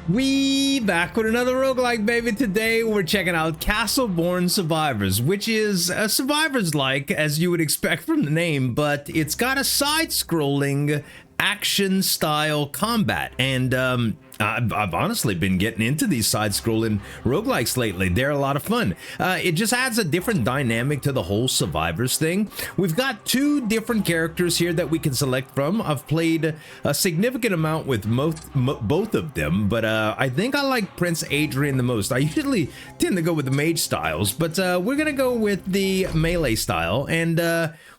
We back with another roguelike, baby. Today we're checking out Castleborne Survivors, which is a Survivors-like, as you would expect from the name, but it's got a side-scrolling action-style combat, and I've honestly been getting into these side-scrolling roguelikes lately. They're a lot of fun. It just adds a different dynamic to the whole Survivors thing. We've got two different characters here that we can select from. I've played a significant amount with both of them, but I think I like Prince Adrian the most. I usually tend to go with the Mage styles, but we're gonna go with the melee style, and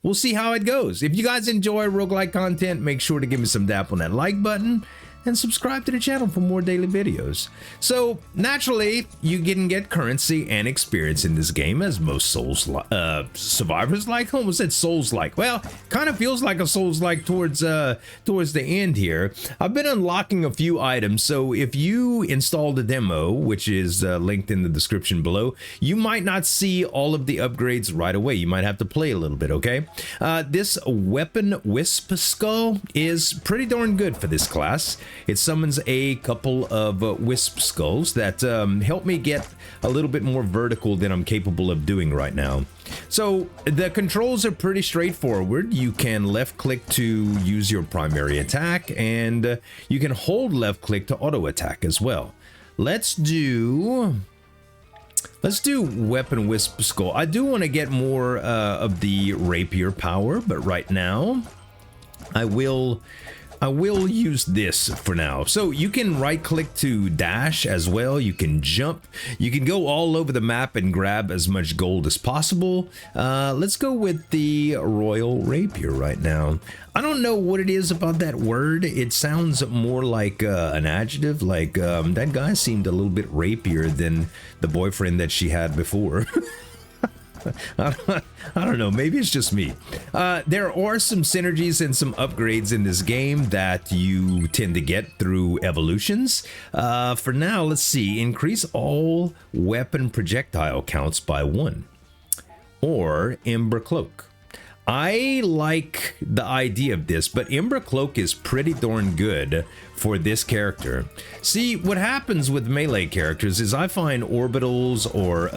we'll see how it goes. If you guys enjoy roguelike content, make sure to give me some dap on that like button and subscribe to the channel for more daily videos. So naturally, you can get currency and experience in this game, as most Survivors like. Almost said Souls like. Well, kind of feels like a Souls like towards the end here. I've been unlocking a few items, so if you install the demo, which is linked in the description below, you might not see all of the upgrades right away. You might have to play a little bit, okay? This weapon wisp skull is pretty darn good for this class. It summons a couple of wisp skulls that help me get a little bit more vertical than I'm capable of doing right now. So the controls are pretty straightforward. You can left click to use your primary attack, and you can hold left click to auto attack as well. Let's do weapon wisp skull. I do want to get more of the rapier power, but right now I will use this for now. So you can right click to dash as well. You can jump. You can go all over the map and grab as much gold as possible. Let's go with the royal rapier right now. I don't know what it is about that word. It sounds more like an adjective. Like that guy seemed a little bit rapier than the boyfriend that she had before. I don't know, maybe it's just me. There are some synergies and some upgrades in this game that you tend to get through evolutions. For now, let's see. Increase all weapon projectile counts by 1. Or Ember Cloak. I like the idea of this, but Ember Cloak is pretty darn good for this character. See, what happens with melee characters is I find orbitals or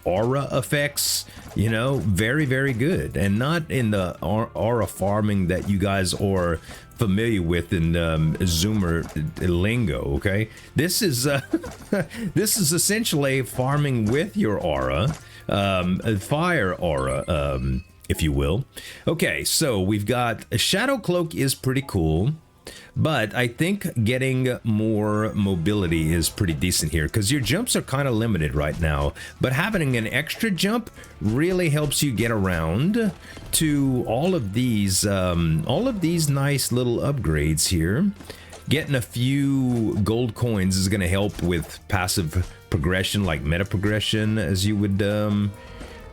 aura effects, you know, very, very good, and not in the aura farming that you guys are familiar with in Zoomer lingo. Okay, this is this is essentially farming with your aura, fire aura, if you will. Okay, so we've got a Shadow Cloak is pretty cool. But I think getting more mobility is pretty decent here, because your jumps are kind of limited right now. But having an extra jump really helps you get around to all of these nice little upgrades here. Getting a few gold coins is going to help with passive progression, like meta progression, as you would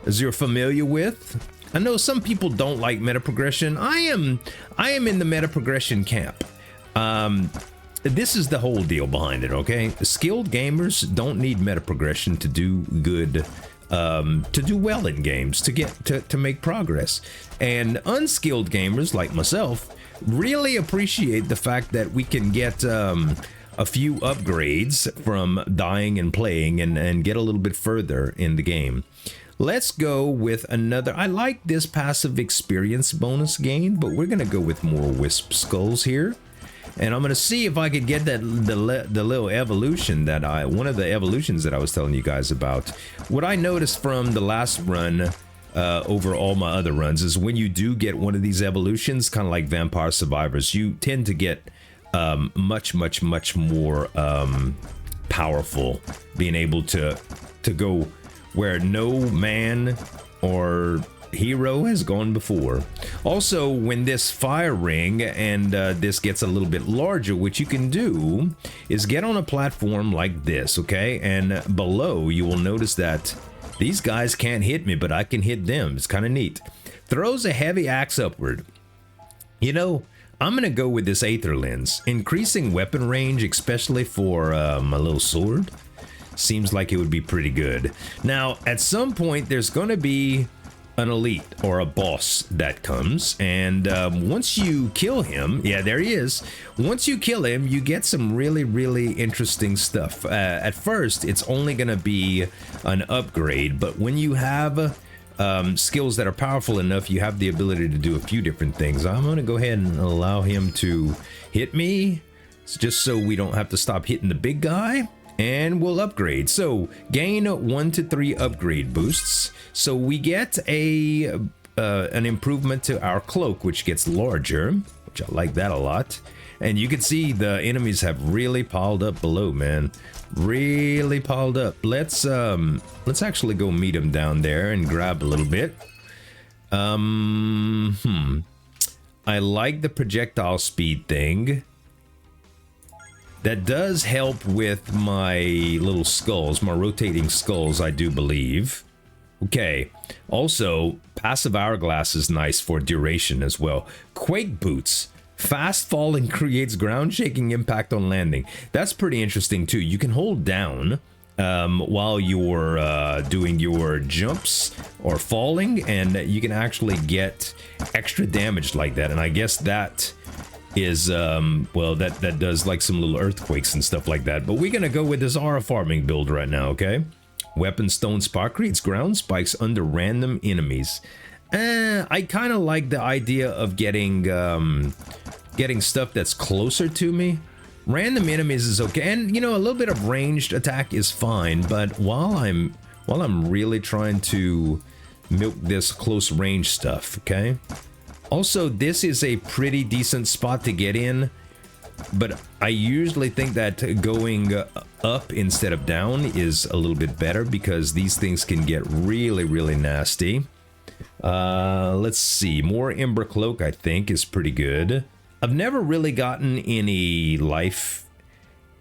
as you're familiar with. I know some people don't like meta progression. I am in the meta progression camp. This is the whole deal behind it, okay? Skilled gamers don't need meta progression to do good, to do well in games, to make progress. And unskilled gamers like myself really appreciate the fact that we can get a few upgrades from dying and playing and get a little bit further in the game. Let's go with another. I like this passive experience bonus gain, but we're gonna go with more wisp skulls here. And I'm gonna see if I could get that the little evolution that one of the evolutions that I was telling you guys about. What I noticed from the last run over all my other runs is when you do get one of these evolutions, kind of like Vampire Survivors, you tend to get much more powerful, being able to go where no man or hero has gone before. Also, when this fire ring and this gets a little bit larger, what you can do is get on a platform like this, okay? And below, you will notice that these guys can't hit me, but I can hit them. It's kind of neat. Throws a heavy axe upward. You know, I'm gonna go with this Aether Lens. Increasing weapon range, especially for my little sword, seems like it would be pretty good. Now, at some point, there's gonna be an elite or a boss that comes, and once you kill him, yeah, there he is. Once you kill him, you get some really interesting stuff. At first, it's only gonna be an upgrade, but when you have skills that are powerful enough, you have the ability to do a few different things. I'm gonna go ahead and allow him to hit me, just so we don't have to stop hitting the big guy. And we'll upgrade. So gain 1 to 3 upgrade boosts. So we get an improvement to our cloak, which gets larger, which I like that a lot. And you can see the enemies have really piled up below, man. Really piled up. Let's actually go meet them down there and grab a little bit. I like the projectile speed thing. That does help with my little skulls, my rotating skulls, I do believe. Okay, also, passive hourglass is nice for duration as well. Quake boots. Fast falling creates ground shaking impact on landing. That's pretty interesting too. You can hold down while you're doing your jumps or falling, and you can actually get extra damage like that. And I guess that is well, that does like some little earthquakes and stuff like that. But we're gonna go with this aura farming build right now. Okay, weapon stone spark creates ground spikes under random enemies. I kind of like the idea of getting stuff that's closer to me. Random enemies is okay, and you know, a little bit of ranged attack is fine, but while I'm really trying to milk this close range stuff. Okay, also, this is a pretty decent spot to get in, but I usually think that going up instead of down is a little bit better, because these things can get really nasty. Let's see, more Ember Cloak I think is pretty good. I've never really gotten any life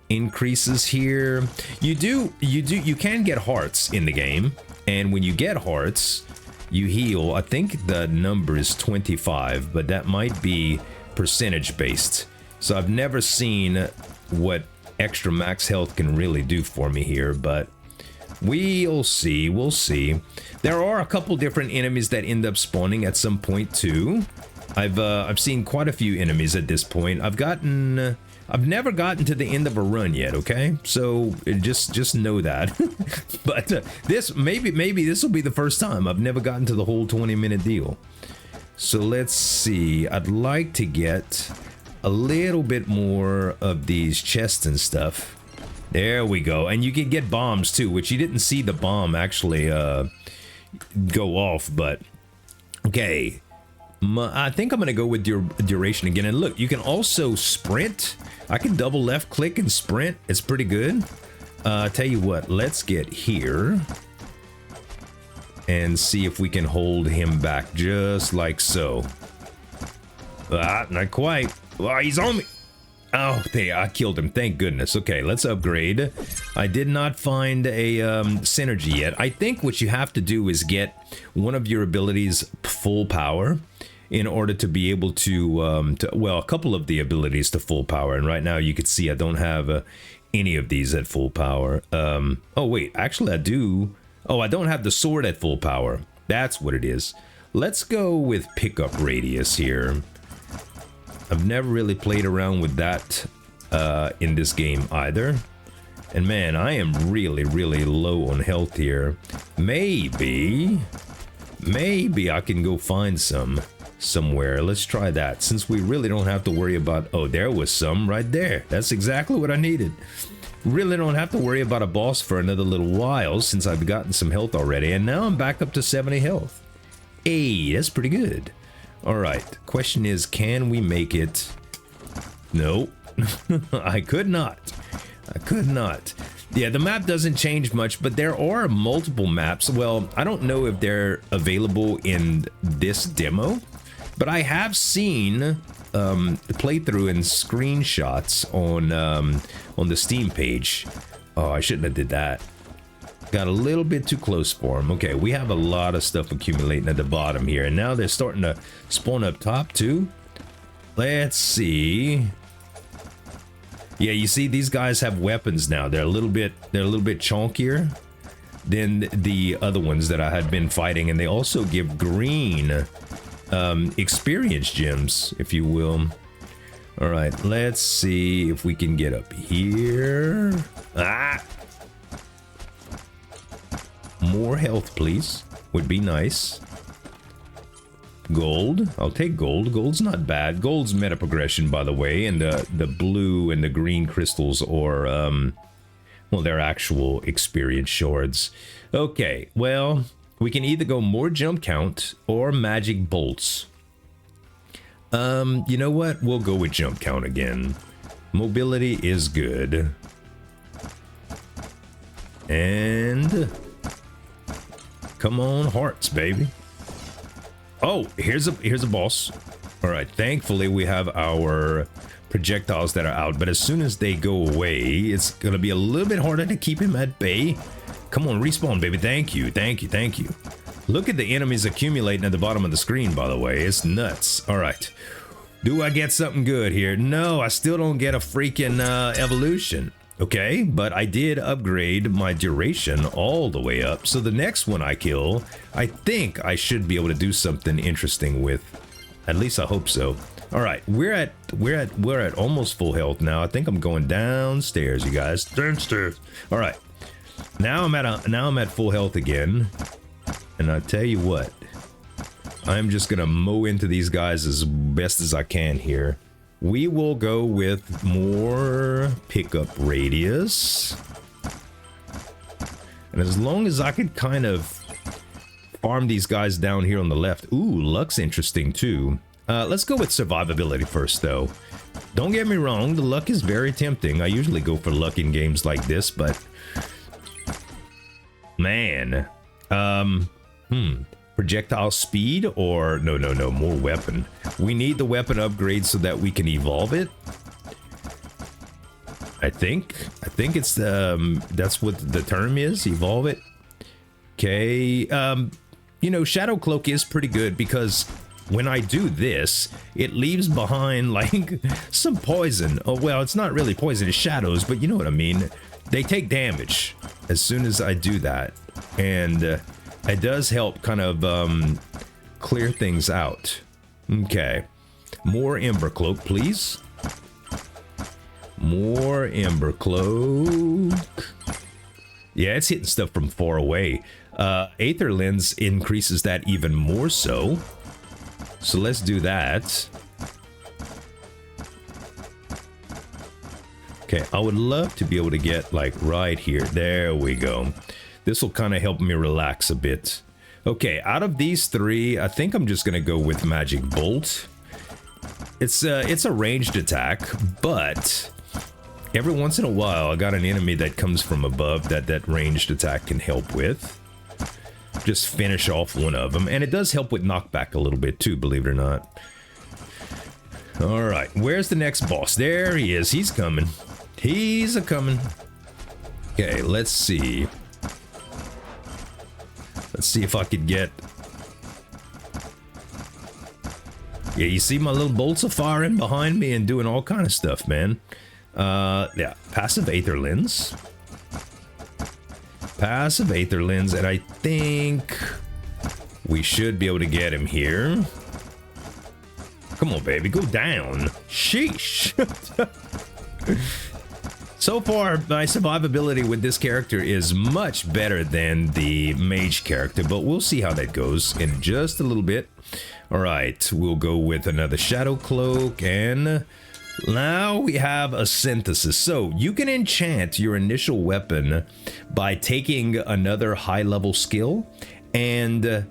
increases here. You can get hearts in the game, and when you get hearts, you heal. I think the number is 25, but that might be percentage based. So I've never seen what extra max health can really do for me here, but we'll see. We'll see. There are a couple different enemies that end up spawning at some point too. I've seen quite a few enemies at this point. I've never gotten to the end of a run yet, okay? So just know that. But this maybe this will be the first time. I've never gotten to the whole 20-minute deal. So let's see. I'd like to get a little bit more of these chests and stuff. There we go. And you can get bombs too, which you didn't see the bomb actually go off, but okay. I think I'm gonna go with duration again. And look, you can also sprint. I can double left click and sprint. It's pretty good. Tell you what, let's get here and see if we can hold him back just like so. Not quite. Oh, he's on me. Oh, I killed him. Thank goodness. Okay, let's upgrade. I did not find a synergy yet. I think what you have to do is get one of your abilities full power in order to be able to well, a couple of the abilities to full power. And right now you can see I don't have any of these at full power. Oh wait, actually I do. Oh, I don't have the sword at full power. That's what it is. Let's go with pickup radius here. I've never really played around with that in this game either. And man, I am really low on health here. Maybe I can go find some somewhere. Let's try that, since we really don't have to worry about... Oh, there was some right there. That's exactly what I needed. Really don't have to worry about a boss for another little while, since I've gotten some health already. And now I'm back up to 70 health. Hey, that's pretty good. All right, question is, can we make it? No. I could not. Yeah, the map doesn't change much, but there are multiple maps. Well, I don't know if they're available in this demo, but I have seen the playthrough and screenshots on the Steam page. Oh, I shouldn't have did that. Got a little bit too close for them. Okay, we have a lot of stuff accumulating at the bottom here, and now they're starting to spawn up top too. Let's see. Yeah, you see these guys have weapons now. They're a little bit chunkier. than the other ones that I had been fighting, and they also give green experience gems, if you will. All right, let's see if we can get up here. Ah! More health, please. Would be nice. Gold. I'll take gold. Gold's not bad. Gold's meta progression, by the way, and the blue and the green crystals, or well, they're actual experience shards. Okay, well, we can either go more jump count or magic bolts. You know what? We'll go with jump count again. Mobility is good. And come on, hearts, baby. Oh, here's a boss. All right, thankfully we have our projectiles that are out, but as soon as they go away, it's gonna be a little bit harder to keep him at bay. Come on, respawn, baby. Thank you, thank you, thank you. Look at the enemies accumulating at the bottom of the screen, by the way. It's nuts. All right. Do I get something good here? No, I still don't get a freaking evolution. Okay, but I did upgrade my duration all the way up. So the next one I kill, I think I should be able to do something interesting with. At least I hope so. All right, we're at almost full health now. I think I'm going downstairs, you guys. Downstairs. All right. Now I'm at full health again. And I tell you what, I'm just gonna mow into these guys as best as I can here. We will go with more pickup radius. And as long as I could kind of farm these guys down here on the left. Ooh, luck's interesting too. Let's go with survivability first though. Don't get me wrong, the luck is very tempting. I usually go for luck in games like this, but man, projectile speed, or no, more weapon. We need the weapon upgrade so that we can evolve it. I think it's that's what the term is, evolve it. Okay, you know, Shadow Cloak is pretty good because when I do this, it leaves behind like some poison. Oh, well, it's not really poison, it's shadows, but you know what I mean. They take damage as soon as I do that, and it does help kind of clear things out. Okay, more Ember Cloak, please. More Ember Cloak. Yeah, it's hitting stuff from far away. Aether Lens increases that even more so. So let's do that. Okay, I would love to be able to get like right here. There we go. This will kind of help me relax a bit. Okay, out of these three, I think I'm just gonna go with Magic Bolt. It's a ranged attack, but every once in a while, I got an enemy that comes from above that ranged attack can help with. Just finish off one of them, and it does help with knockback a little bit too, believe it or not. All right, where's the next boss? There he is. He's coming. He's a-coming. Okay, let's see. Let's see if I could get... Yeah, you see my little bolts of firing behind me and doing all kind of stuff, man. Yeah, passive Aether Lens. Passive Aether Lens, and I think we should be able to get him here. Come on, baby, go down. Sheesh. So far, my survivability with this character is much better than the Mage character, but we'll see how that goes in just a little bit. All right, we'll go with another Shadow Cloak, and now we have a synthesis. So you can enchant your initial weapon by taking another high-level skill and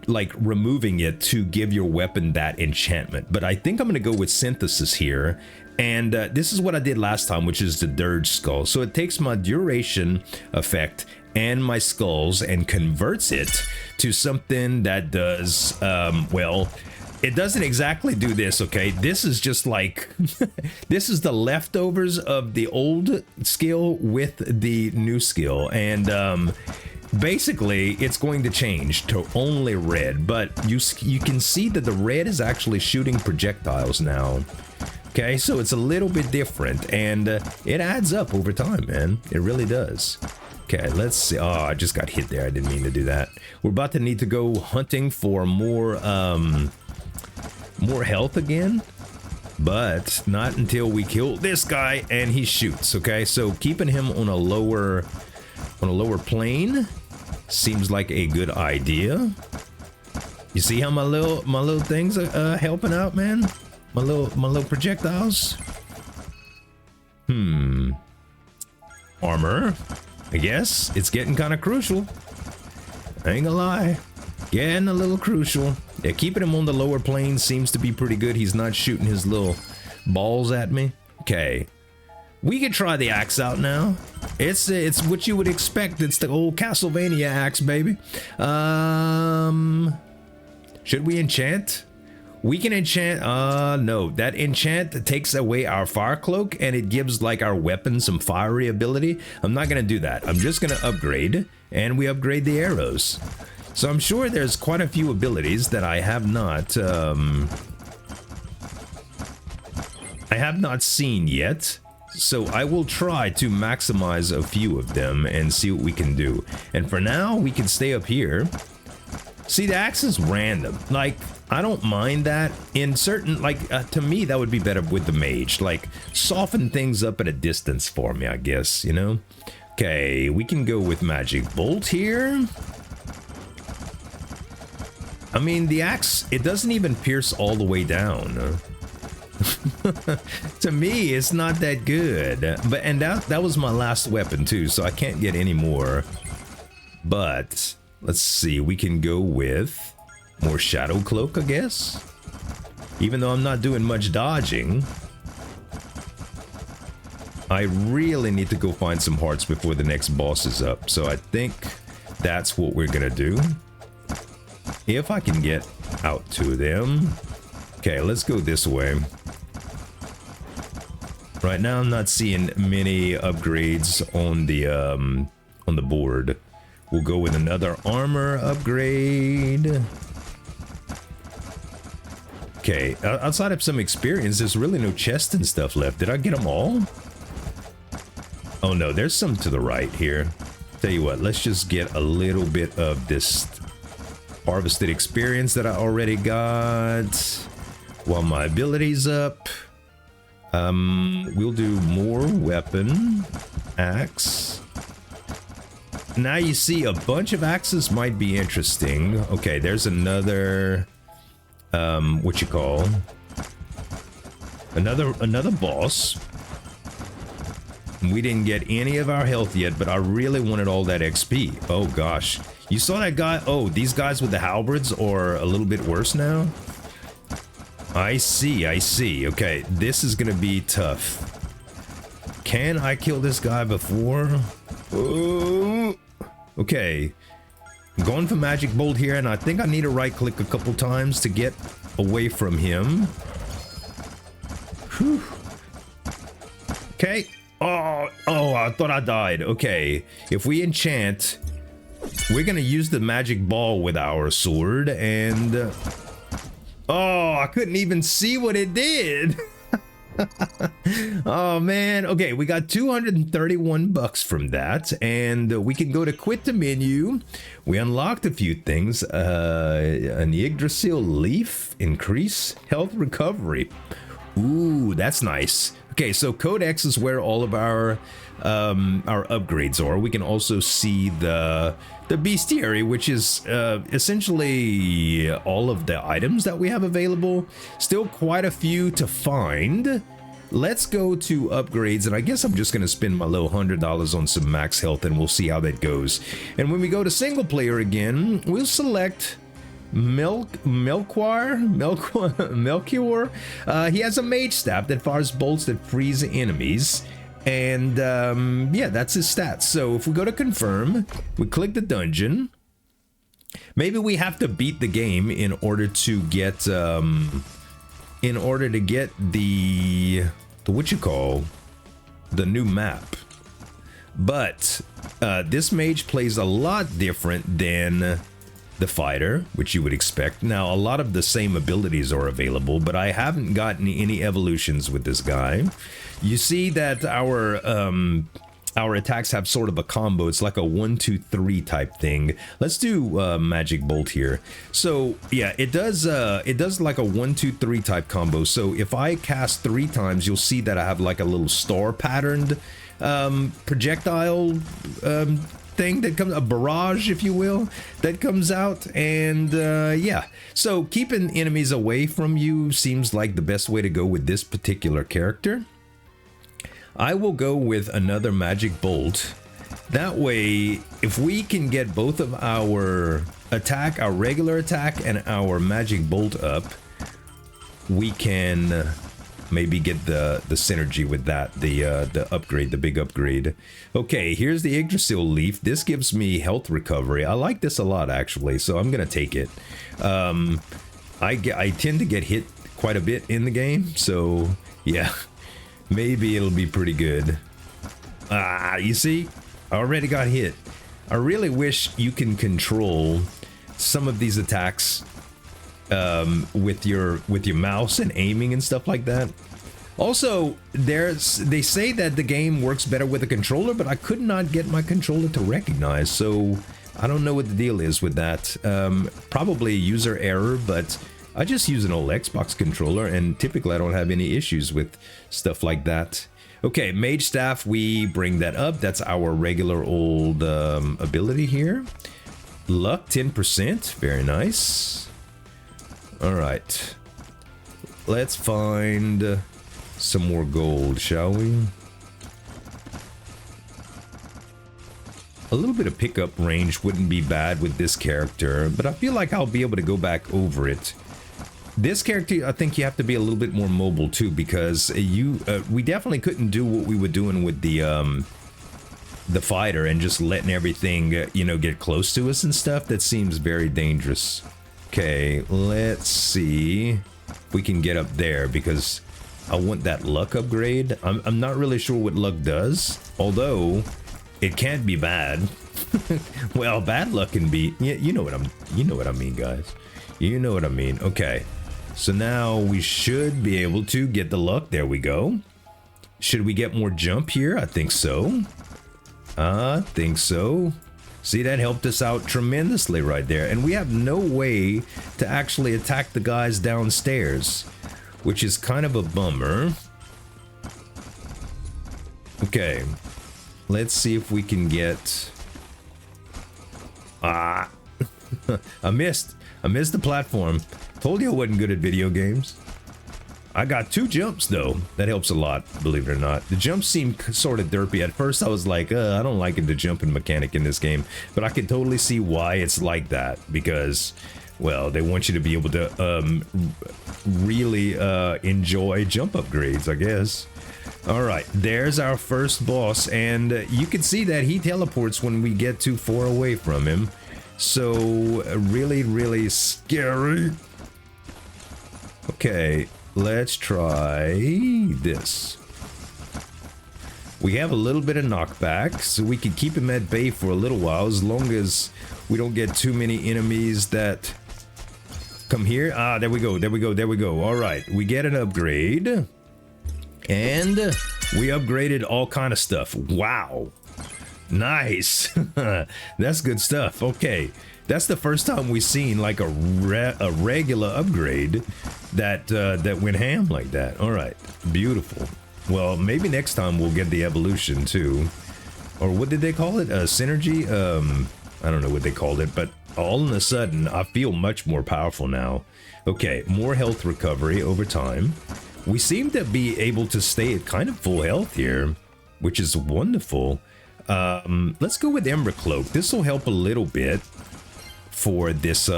like removing it to give your weapon that enchantment. But I think I'm gonna go with synthesis here, and this is what I did last time, which is the Dirge Skull. So it takes my duration effect and my skulls and converts it to something that does well, it doesn't exactly do this, okay? This is just like this is the leftovers of the old skill with the new skill, and basically it's going to change to only red, but you can see that the red is actually shooting projectiles now. Okay, so it's a little bit different, and it adds up over time, man. It really does. Okay, let's see. Oh, I just got hit there. I didn't mean to do that. We're about to need to go hunting for more health again, but not until we kill this guy and he shoots. Okay, so keeping him on a lower plane seems like a good idea. You see how my little things are helping out, man? My little projectiles. Armor. I guess it's getting kind of crucial. I ain't gonna lie. Getting a little crucial. Yeah, keeping him on the lower plane seems to be pretty good. He's not shooting his little balls at me. Okay. We can try the axe out now. It's what you would expect. It's the old Castlevania axe, baby. Should we enchant? We can enchant. No, that enchant takes away our fire cloak and it gives like our weapon some fiery ability. I'm not gonna do that. I'm just gonna upgrade, and we upgrade the arrows. So I'm sure there's quite a few abilities that I have not seen yet. So I will try to maximize a few of them and see what we can do. And for now, we can stay up here. See, the axe is random. Like, I don't mind that. In certain, like, to me, that would be better with the mage. Like, soften things up at a distance for me, I guess, you know? Okay, we can go with magic bolt here. I mean, the axe, it doesn't even pierce all the way down. To me, it's not that good. But and that was my last weapon too, so I can't get any more. But let's see, we can go with more shadow cloak, I guess. Even though I'm not doing much dodging, I really need to go find some hearts before the next boss is up. So I think that's what we're gonna do. If I can get out to them. Okay, let's go this way. Right now, I'm not seeing many upgrades on the board. We'll go with another armor upgrade. Okay, outside of some experience, there's really no chest and stuff left. Did I get them all? Oh no, there's some to the right here. Tell you what, let's just get a little bit of this harvested experience that I already got while my ability's up. We'll do more weapon, axe. Now you see a bunch of axes might be interesting. Okay, there's another, what you call, another boss. We didn't get any of our health yet, but I really wanted all that XP. Oh gosh, you saw that guy? Oh, these guys with the halberds are a little bit worse now. I see. Okay, this is gonna be tough. Can I kill this guy before? Oh, okay. I'm going for magic bolt here, and I think I need to right click a couple times to get away from him. Whew. Okay. Oh, I thought I died. Okay, if we enchant, we're gonna use the magic ball with our sword, and oh, I couldn't even see what it did. Oh man. Okay, we got 231 bucks from that, and we can go to quit the menu. We unlocked a few things. An Yggdrasil leaf, increase health recovery. Ooh, that's nice. Okay, so Codex is where all of our upgrades are. We can also see the bestiary, which is essentially all of the items that we have available. Still quite a few to find. Let's go to upgrades, and I guess I'm just gonna spend my little $100 on some max health, and we'll see how that goes. And when we go to single player again, we'll select Milquar. He has a mage staff that fires bolts that freeze enemies, and yeah, that's his stats. So if we go to confirm, we click the dungeon. Maybe we have to beat the game in order to get the what you call the new map. But this mage plays a lot different than the fighter, which you would expect. Now, a lot of the same abilities are available, but I haven't gotten any evolutions with this guy. You see that our our attacks have sort of a combo. It's like a 1, 2, 3 type thing. Let's do magic bolt here. So yeah, it does like a 1, 2, 3 type combo. So if I cast 3 times, you'll see that I have like a little star patterned projectile thing that comes, a barrage, if you will, that comes out. And yeah, so keeping enemies away from you seems like the best way to go with this particular character. I will go with another magic bolt. That way, if we can get both of our attack, our regular attack, and our magic bolt up, we can maybe get the synergy with that, the upgrade, the big upgrade. Okay, here's the Yggdrasil leaf. This gives me health recovery. I like this a lot, actually, so I'm gonna take it. I tend to get hit quite a bit in the game, so yeah. Maybe it'll be pretty good. Ah, you see? I already got hit. I really wish you can control some of these attacks with your mouse and aiming and stuff like that. Also, they say that the game works better with a controller, but I could not get my controller to recognize, so I don't know what the deal is with that. Probably user error, but I just use an old Xbox controller, and typically I don't have any issues with stuff like that. Okay, Mage Staff, we bring that up. That's our regular old ability here. Luck, 10%. Very nice. All right. Let's find some more gold, shall we? A little bit of pickup range wouldn't be bad with this character, but I feel like I'll be able to go back over it. This character, I think you have to be a little bit more mobile too, because we definitely couldn't do what we were doing with the fighter and just letting everything, you know, get close to us and stuff. That seems very dangerous. Okay, let's see if we can get up there, because I want that luck upgrade. I'm not really sure what luck does, although it can't be bad. Well, bad luck can be, you know what I mean, guys. You know what I mean. Okay. So now we should be able to get the luck. There we go. Should we get more jump here? I think so. I think so. See, that helped us out tremendously right there. And we have no way to actually attack the guys downstairs, which is kind of a bummer. Okay. Let's see if we can get... Ah! I missed the platform. Told you I wasn't good at video games. I got 2 jumps though. That helps a lot, believe it or not. The jumps seem sort of derpy. At first I was like, I don't like the jumping mechanic in this game. But I can totally see why it's like that. Because, well, they want you to be able to really enjoy jump upgrades, I guess. Alright, there's our first boss. And you can see that he teleports when we get too far away from him. So, really, really scary. Okay, let's try this. We have a little bit of knockback, so we can keep him at bay for a little while, as long as we don't get too many enemies that come here. Ah, there we go, there we go, there we go. All right, we get an upgrade. And we upgraded all kind of stuff. Wow. Nice. That's good stuff. Okay, that's the first time we've seen like a regular upgrade that went ham like that. All right, beautiful. Well, maybe next time we'll get the evolution too, or what did they call it? Synergy. I don't know what they called it, but all of a sudden I feel much more powerful now. Okay, more health recovery over time. We seem to be able to stay at kind of full health here, which is wonderful. Let's go with Ember Cloak. This will help a little bit for this.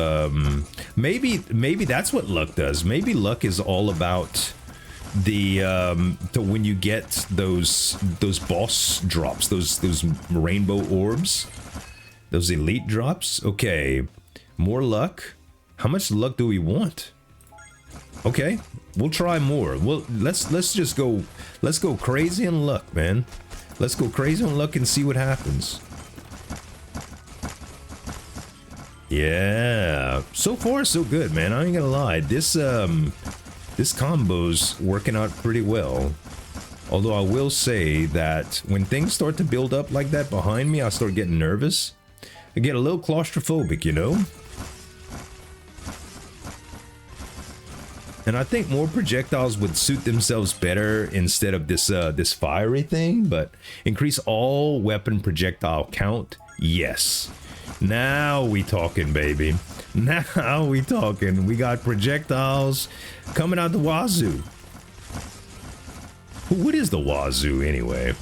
Maybe that's what luck does. Maybe luck is all about the when you get those boss drops, those rainbow orbs, those elite drops. Okay, more luck. How much luck do we want? Okay, we'll try more. Well, let's just go. Let's go crazy on luck, man. Let's go crazy on luck and see what happens. Yeah, so far so good, man. I ain't gonna lie. This combo's working out pretty well. Although I will say that when things start to build up like that behind me, I start getting nervous. I get a little claustrophobic, you know? And I think more projectiles would suit themselves better instead of this this fiery thing, but increase all weapon projectile count. Yes. Now we talking, baby. Now we talking. We got projectiles coming out the wazoo. What is the wazoo anyway?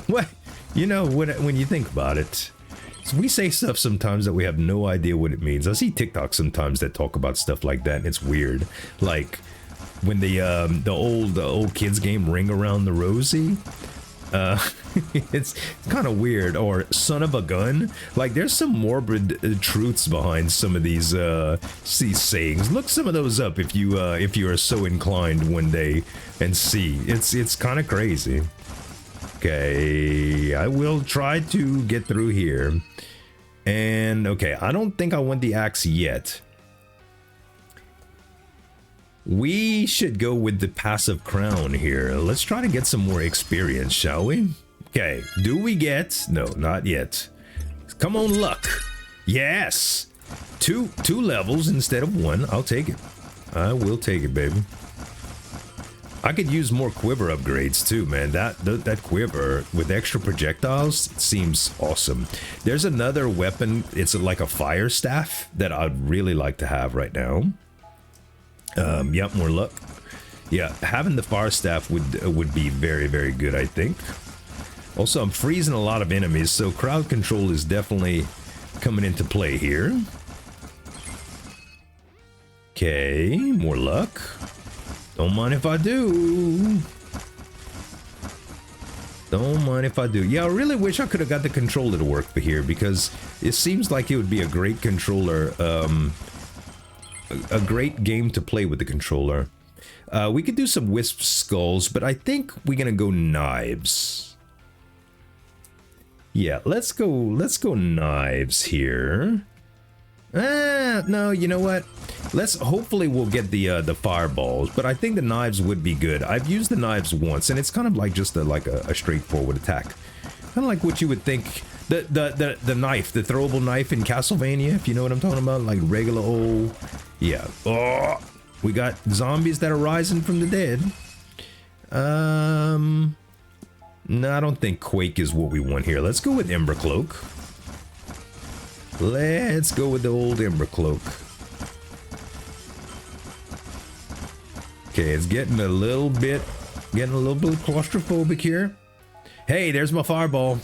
What? You know, when you think about it, we say stuff sometimes that we have no idea what it means. I see TikTok sometimes that talk about stuff like that, and it's weird. Like when the old kids game Ring Around the Rosie. It's kind of weird. Or son of a gun. Like there's some morbid truths behind some of these sayings. Look some of those up if you are so inclined one day and see. It's kind of crazy. Okay, I will try to get through here. And okay, I don't think I want the axe yet. We should go with the passive crown here. Let's try to get some more experience, shall we? Okay, do we get... No, not yet. Come on, luck. Yes! Two levels instead of one. I'll take it. I will take it, baby. I could use more quiver upgrades too, man. That quiver with extra projectiles seems awesome. There's another weapon. It's like a fire staff that I'd really like to have right now. Yep, more luck. Yeah, having the fire staff would be very, very good, I think. Also, I'm freezing a lot of enemies, so crowd control is definitely coming into play here. Okay, more luck. Don't mind if I do. Don't mind if I do. Yeah, I really wish I could have got the controller to work for here, because it seems like it would be a great controller, a great game to play with the controller. We could do some wisp skulls, but I think we're gonna go knives. Yeah, let's go knives here. No, you know what? Hopefully we'll get the fireballs, but I think the knives would be good. I've used the knives once, and it's kind of like just a straightforward attack. Kind of like what you would think the knife, the throwable knife in Castlevania, if you know what I'm talking about, like regular old, yeah. Oh, we got zombies that are rising from the dead. No, I don't think Quake is what we want here. Let's go with Ember Cloak. Let's go with the old Ember Cloak. Okay, it's getting a little bit claustrophobic here. Hey, there's my fireball.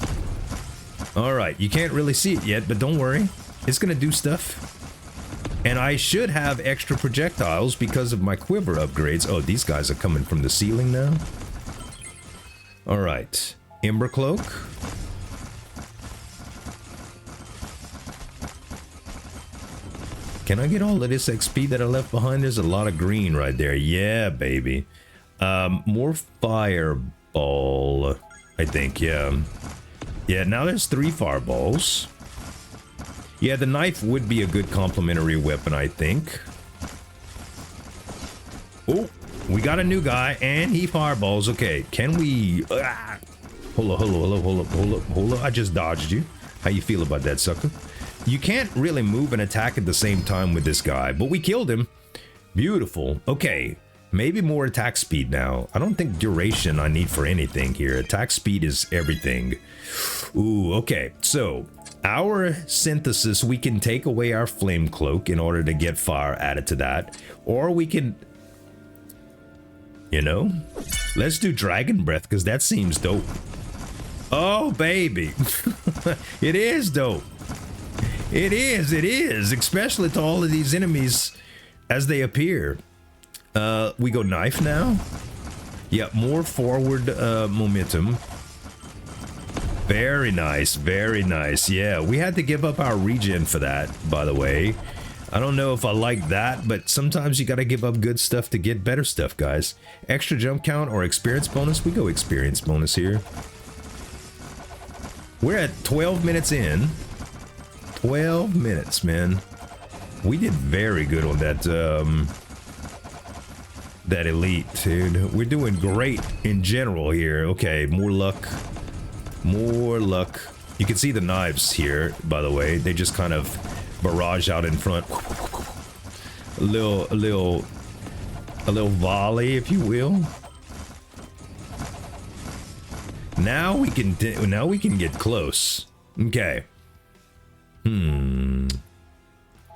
All right, you can't really see it yet, but don't worry. It's gonna do stuff. And I should have extra projectiles because of my quiver upgrades. Oh, these guys are coming from the ceiling now. All right, Ember Cloak. Can I get all of this XP that I left behind? There's a lot of green right there. Yeah, baby. More fireball, I think, yeah. Yeah, now there's 3 fireballs. Yeah, the knife would be a good complementary weapon, I think. Oh, we got a new guy, and he fireballs. Okay, can we... Hold up. I just dodged you. How you feel about that, sucker? You can't really move and attack at the same time with this guy, but we killed him. Beautiful. Okay, maybe more attack speed now. I don't think duration I need for anything here. Attack speed is everything. Ooh, okay. So, our synthesis, we can take away our flame cloak in order to get fire added to that. Or we can... You know? Let's do dragon breath, because that seems dope. Oh, baby. It is dope. It is, especially to all of these enemies as they appear. We go knife now. Yeah, more forward momentum. Very nice, very nice. Yeah, we had to give up our regen for that, by the way. I don't know if I like that, but sometimes you gotta give up good stuff to get better stuff, guys. Extra jump count or experience bonus? We go experience bonus here. We're at 12 minutes in. 12 minutes, man. We did very good on that that elite, dude. We're doing great in general here. Okay, more luck. More luck. You can see the knives here, by the way. They just kind of barrage out in front. A little volley, if you will. Now we can get close. Okay.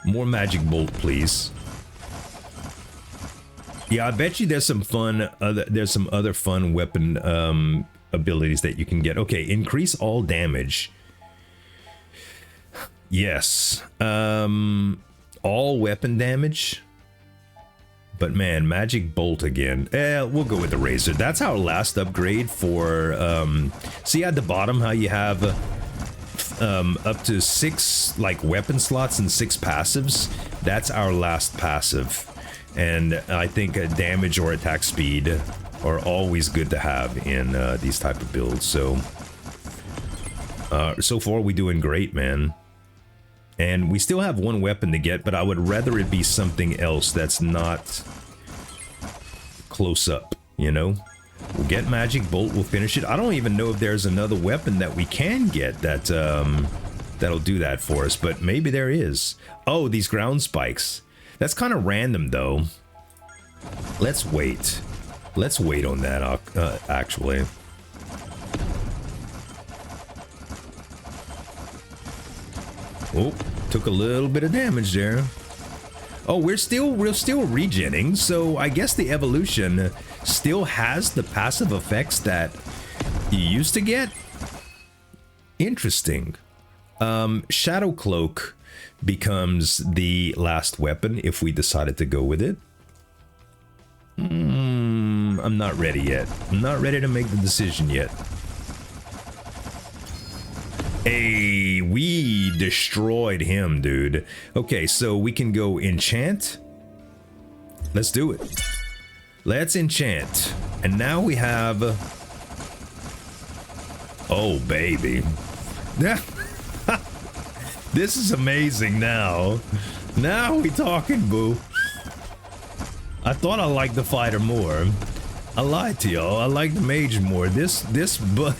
More magic bolt, please. Yeah, I bet you there's some fun. There's some other fun weapon abilities that you can get. Okay, increase all damage. Yes. All weapon damage. But man, magic bolt again. We'll go with the razor. That's our last upgrade for. See at the bottom how you have up to 6 like weapon slots and 6 passives. That's our last passive, and I think damage or attack speed are always good to have in these type of builds. So so far we doing great, man. And we still have 1 weapon to get, but I would rather it be something else that's not close up, you know? We'll get magic bolt, we'll finish it. I don't even know if there's another weapon that we can get that that'll do that for us, but maybe there is. Oh, these ground spikes. That's kind of random though. Let's wait. Let's wait on that actually. Oh, took a little bit of damage there. Oh, we're still regenning, so I guess the evolution still has the passive effects that you used to get. Interesting. Shadow Cloak becomes the last weapon if we decided to go with it. I'm not ready yet. I'm not ready to make the decision yet. Hey, we destroyed him, dude. Okay, so we can go enchant. Let's do it. Let's enchant. And now we have... Oh, baby. This is amazing now. Now we talking, boo. I thought I liked the fighter more. I lied to y'all. I like the mage more. But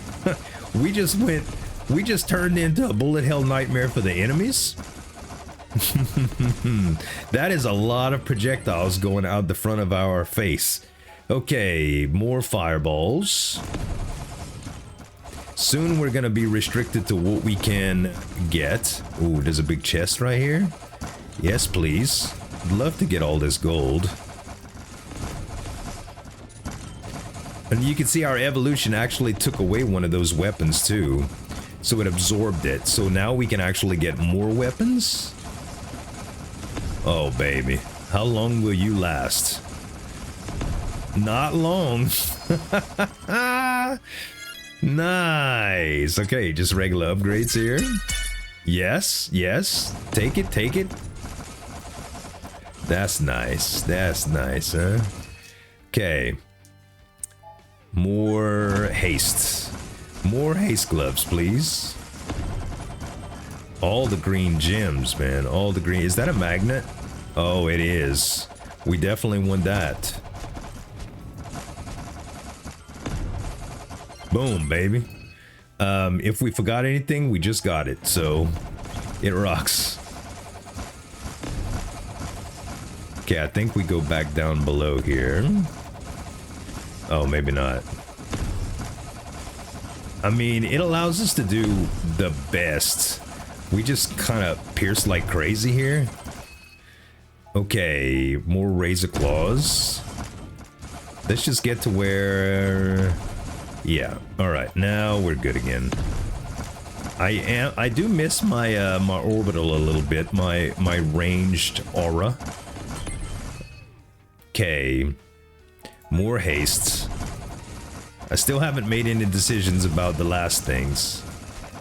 we just turned into a bullet hell nightmare for the enemies. That is a lot of projectiles going out the front of our face. Okay, more fireballs. Soon we're gonna be restricted to what we can get. Ooh, there's a big chest right here. Yes, please. I'd love to get all this gold. And you can see our evolution actually took away one of those weapons too. So it absorbed it. So now we can actually get more weapons. Oh, baby. How long will you last? Not long. Nice. Okay, just regular upgrades here. Yes, yes. Take it, take it. That's nice. That's nice, huh? Okay. More haste. More haste gloves, please. All the green gems, man. All the green. Is that a magnet? Oh, it is. We definitely want that. Boom, baby. If we forgot anything, we just got it. So, it rocks. Okay, I think we go back down below here. Oh, maybe not. I mean, it allows us to do the best. We just kind of pierce like crazy here. Okay, more razor claws. Let's just get to where... Yeah, alright, now we're good again. I do miss my my orbital a little bit, my ranged aura. Okay. More hastes. I still haven't made any decisions about the last things.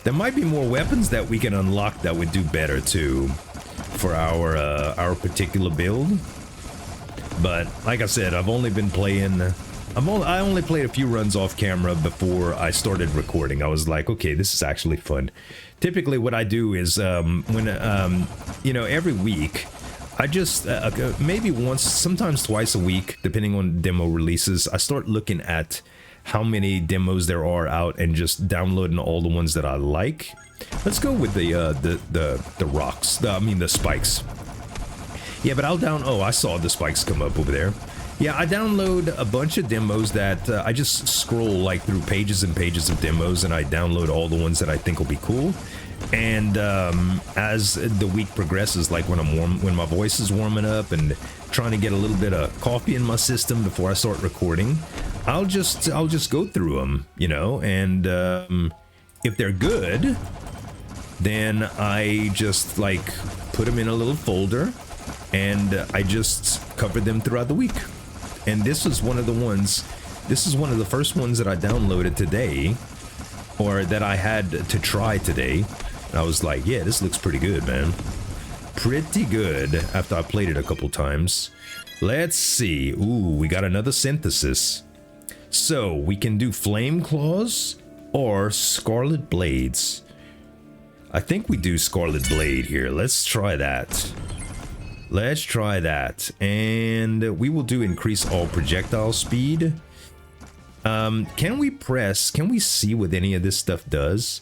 There might be more weapons that we can unlock that would do better too for our particular build. But like I said, I've only been playing. I only played a few runs off camera before I started recording. I was like, okay, this is actually fun. Typically, what I do is when you know, every week I just maybe once, sometimes twice a week, depending on demo releases, I start looking at how many demos there are out and just downloading all the ones that I like. Let's go with the rocks. The spikes. Yeah, but oh, I saw the spikes come up over there. Yeah, I download a bunch of demos that I just scroll like through pages and pages of demos, and I download all the ones that I think will be cool. And as the week progresses, like when my voice is warming up and trying to get a little bit of coffee in my system before I start recording, I'll just go through them, you know, and if they're good, then I just like put them in a little folder and I just cover them throughout the week. And this is one of the first ones that I downloaded today, or that I had to try today. And I was like, yeah, this looks pretty good, man. Pretty good after I played it a couple times. Let's see. Ooh, we got another synthesis. So we can do flame claws or scarlet blades. I think we do scarlet blade here. Let's try that. Let's try that. And we will do increase all projectile speed. Can we see what any of this stuff does?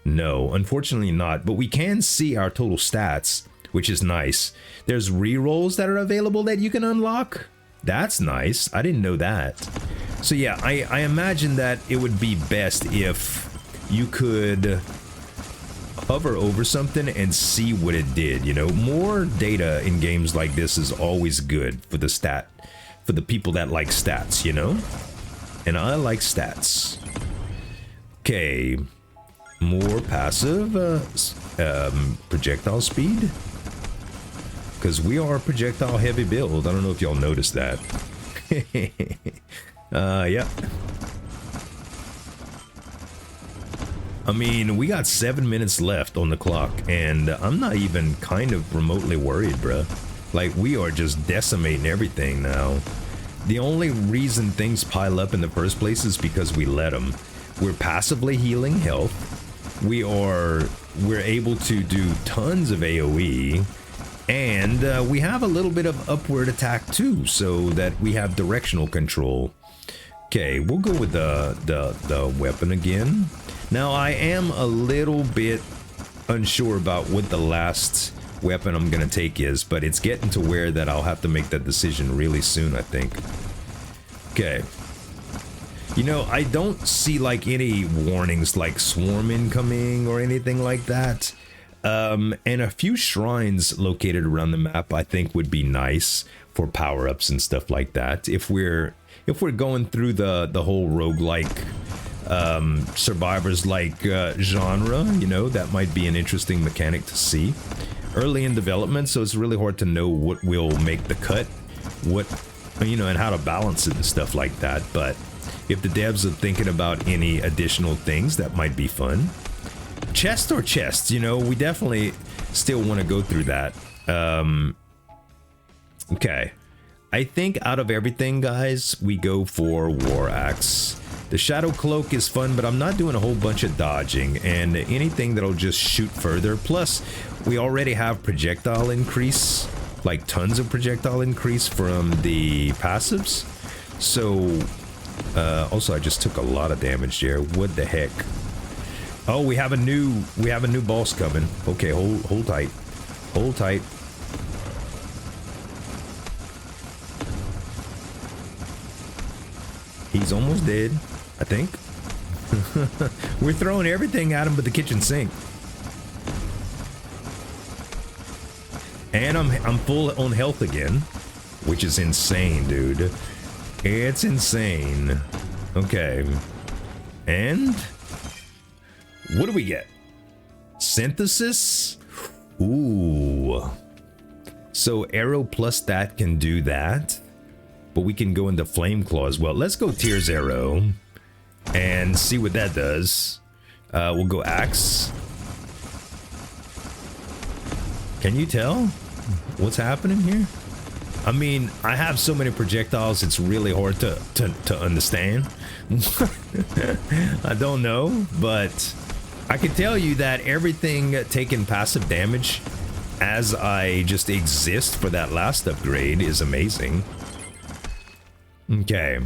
No, unfortunately not, but we can see our total stats, which is nice. There's rerolls that are available that you can unlock. That's nice. I didn't know that. So yeah, I imagine that it would be best if you could hover over something and see what it did. You know, more data in games like this is always good for the people that like stats, you know? And I like stats. Okay, more passive projectile speed, because we are a projectile heavy build. I don't know if y'all noticed that. Yeah. I mean, we got 7 minutes left on the clock, and I'm not even kind of remotely worried, bruh. Like, we are just decimating everything now. The only reason things pile up in the first place is because we let them. We're passively healing health. We're able to do tons of AoE, and we have a little bit of upward attack too, so that we have directional control. Okay, we'll go with the weapon again. Now, I am a little bit unsure about what the last weapon I'm gonna take is, but it's getting to where that I'll have to make that decision really soon, I think. Okay. You know, I don't see like any warnings like swarm incoming or anything like that. And a few shrines located around the map I think would be nice for power-ups and stuff like that. If we're going through the whole roguelike survivors like genre, you know, that might be an interesting mechanic to see. Early in development, so it's really hard to know what will make the cut, what, you know, and how to balance it and stuff like that. But if the devs are thinking about any additional things, that might be fun. Chest or chest, you know, we definitely still want to go through that. Okay, I think out of everything, guys, we go for War Axe. The Shadow Cloak is fun, but I'm not doing a whole bunch of dodging, and anything that'll just shoot further. Plus, we already have projectile increase, like tons of projectile increase from the passives. So, also I just took a lot of damage there. What the heck? Oh, we have a new boss coming. Okay, hold tight. Hold tight. He's almost dead, I think. We're throwing everything at him but the kitchen sink. And I'm full on health again, which is insane, dude. It's insane. Okay. And what do we get? Synthesis? Ooh. So arrow plus that can do that. But we can go into flame claw as well. Let's go Tears Arrow and see what that does. We'll go axe. Can you tell what's happening here? I mean, I have so many projectiles, it's really hard to understand. I don't know, but I can tell you that everything taking passive damage as I just exist for that last upgrade is amazing. Okay.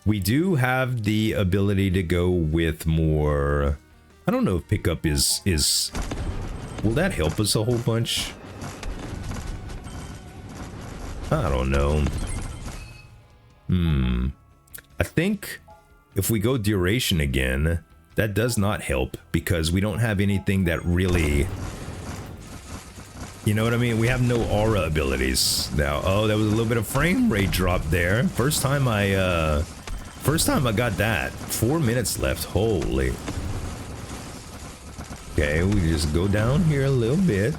We do have the ability to go with more... I don't know if pickup is... Will that help us a whole bunch? I don't know. I think if we go duration again, that does not help because we don't have anything that really... You know what I mean? We have no aura abilities now. Oh, there was a little bit of frame rate drop there. First time I got that. 4 minutes left. Holy. Okay, we just go down here a little bit.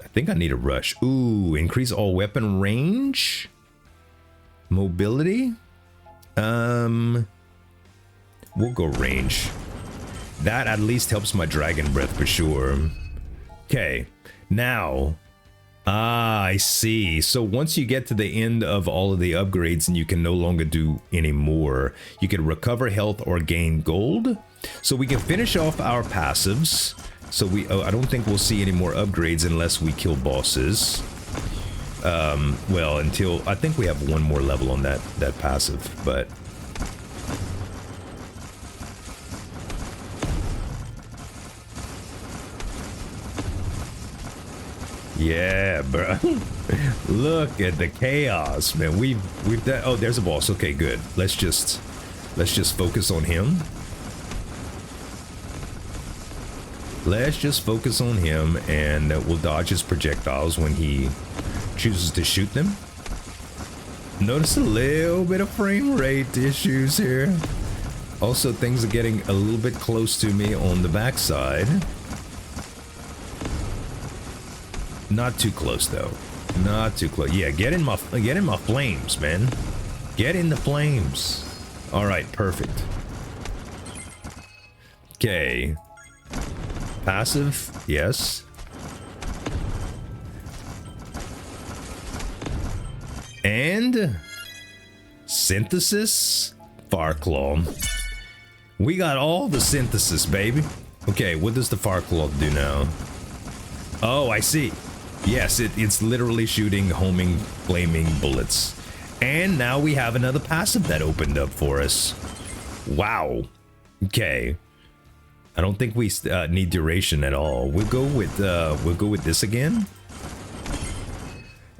I think I need a rush. Ooh, increase all weapon range. Mobility. We'll go range. That at least helps my dragon breath for sure. Okay, now... Ah, I see. So once you get to the end of all of the upgrades and you can no longer do any more, you can recover health or gain gold. So we can finish off our passives. So I don't think we'll see any more upgrades unless we kill bosses. Well, until... I think we have one more level on that passive, but... Yeah, bro. Look at the chaos, man. We've done... Oh, there's a boss. Okay, good. Let's just focus on him. Let's just focus on him, and we'll dodge his projectiles when he chooses to shoot them. Notice a little bit of frame rate issues here. Also, things are getting a little bit close to me on the backside. Not too close though. Not too close. Yeah, get in my flames, man. Get in the flames. All right, perfect. Okay. Passive, yes. And synthesis, Fireclaw. We got all the synthesis, baby. Okay, what does the Fireclaw do now? Oh, I see. Yes, it's literally shooting homing, flaming bullets. And now we have another passive that opened up for us. Wow. Okay. I don't think we need duration at all. We'll go with this again.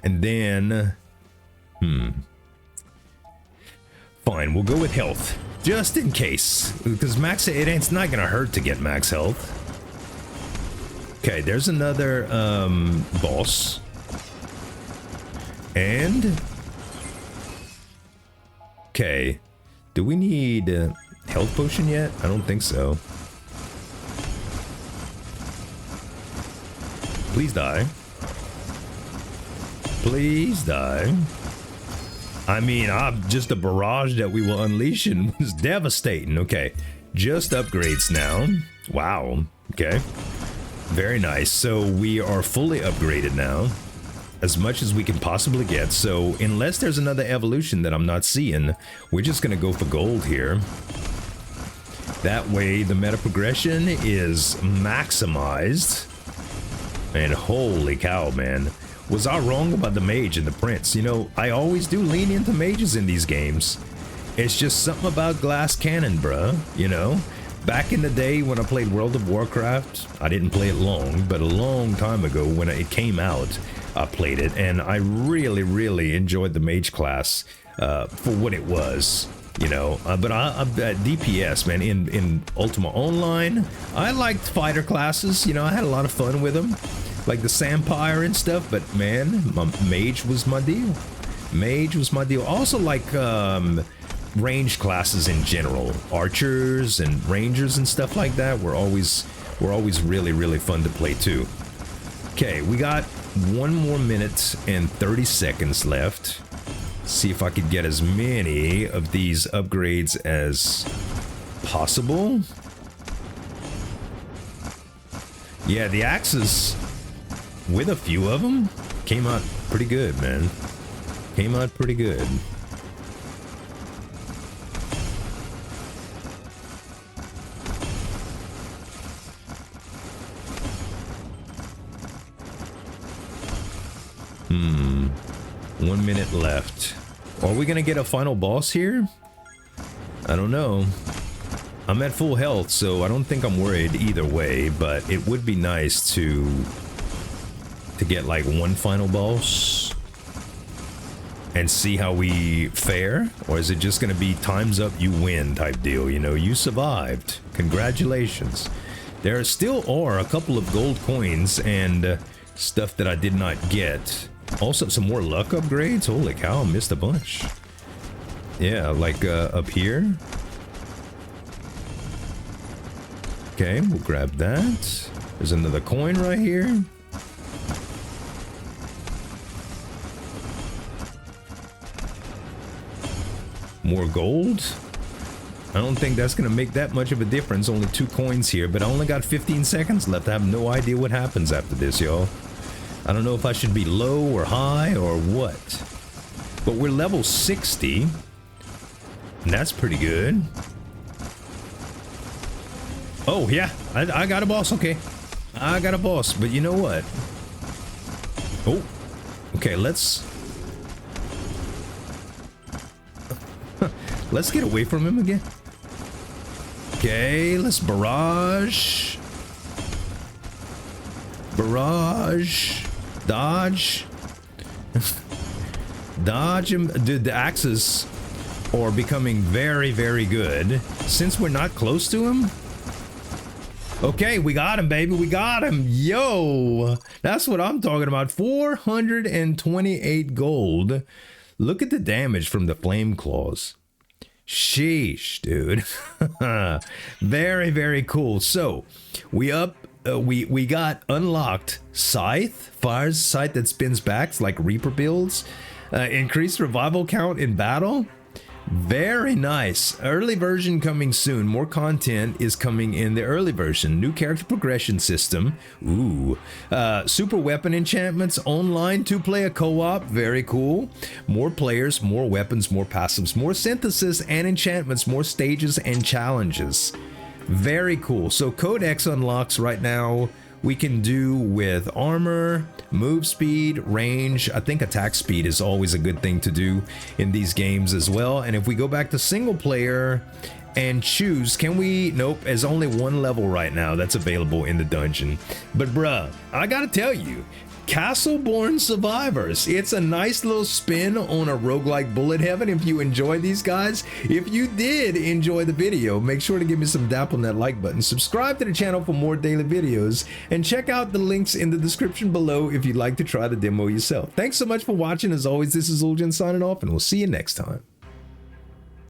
And then... Fine, we'll go with health. Just in case. Because it's not gonna hurt to get max health. Okay, there's another boss. And... Okay. Do we need a health potion yet? I don't think so. Please die. Please die. I mean, just a barrage that we will unleash and was devastating. Okay, just upgrades now. Wow. Okay. Very nice. So we are fully upgraded now. As much as we can possibly get. So unless there's another evolution that I'm not seeing, we're just going to go for gold here. That way the meta progression is maximized. And holy cow, man. Was I wrong about the mage and the prince? You know, I always do lean into mages in these games. It's just something about glass cannon, bruh. You know? Back in the day when I played World of Warcraft, I didn't play it long, but a long time ago when it came out, I played it, and I really, really enjoyed the mage class for what it was, you know. But DPS, man, in Ultima Online, I liked fighter classes, you know, I had a lot of fun with them, like the Sampire and stuff, but man, Mage was my deal. Mage was my deal. Also like range classes in general, archers and rangers and stuff like that were always really, really fun to play too. Okay, we got 1 more minute and 30 seconds left. See if I could get as many of these upgrades as possible. Yeah, the axes, with a few of them, came out pretty good, man. Came out pretty good. 1 minute left. Are we gonna get a final boss here? I don't know. I'm at full health, so I don't think I'm worried either way, but it would be nice to get like one final boss and see how we fare. Or is it just gonna be time's up, you win type deal? You know, you survived. Congratulations. There still are a couple of gold coins and stuff that I did not get. Also, some more luck upgrades. Holy cow, I missed a bunch. Yeah, like up here. Okay, we'll grab that. There's another coin right here. More gold. I don't think that's gonna make that much of a difference. Only 2 coins here, but I only got 15 seconds left. I have no idea what happens after this, y'all. I don't know if I should be low or high or what. But we're level 60. And that's pretty good. Oh, yeah. I got a boss. Okay. I got a boss. But you know what? Oh. Okay, let's get away from him again. Okay, let's barrage. Barrage. Dodge. Dodge him. Dude, the axes are becoming very, very good. Since we're not close to him. Okay, we got him, baby. We got him. Yo, that's what I'm talking about. 428 gold. Look at the damage from the flame claws. Sheesh, dude. Very, very cool. So we got unlocked Scythe, Fire's Scythe that spins backs like Reaper builds. Increased revival count in battle. Very nice. Early version coming soon. More content is coming in the early version. New character progression system. Ooh. Super weapon enchantments. Online 2-player co-op. Very cool. More players, more weapons, more passives, more synthesis and enchantments, more stages and challenges. Very cool. So Codex unlocks right now. We can do with armor, move speed, range. I think attack speed is always a good thing to do in these games as well. And if we go back to single player and choose, can we? Nope, there's only 1 level right now that's available in the dungeon. But bruh, I gotta tell you, Castleborne Survivors. It's a nice little spin on a roguelike bullet heaven if you enjoy these guys. If you did enjoy the video, make sure to give me some dap on that like button. Subscribe to the channel for more daily videos and check out the links in the description below if you'd like to try the demo yourself. Thanks so much for watching. As always, this is Adrian signing off and we'll see you next time.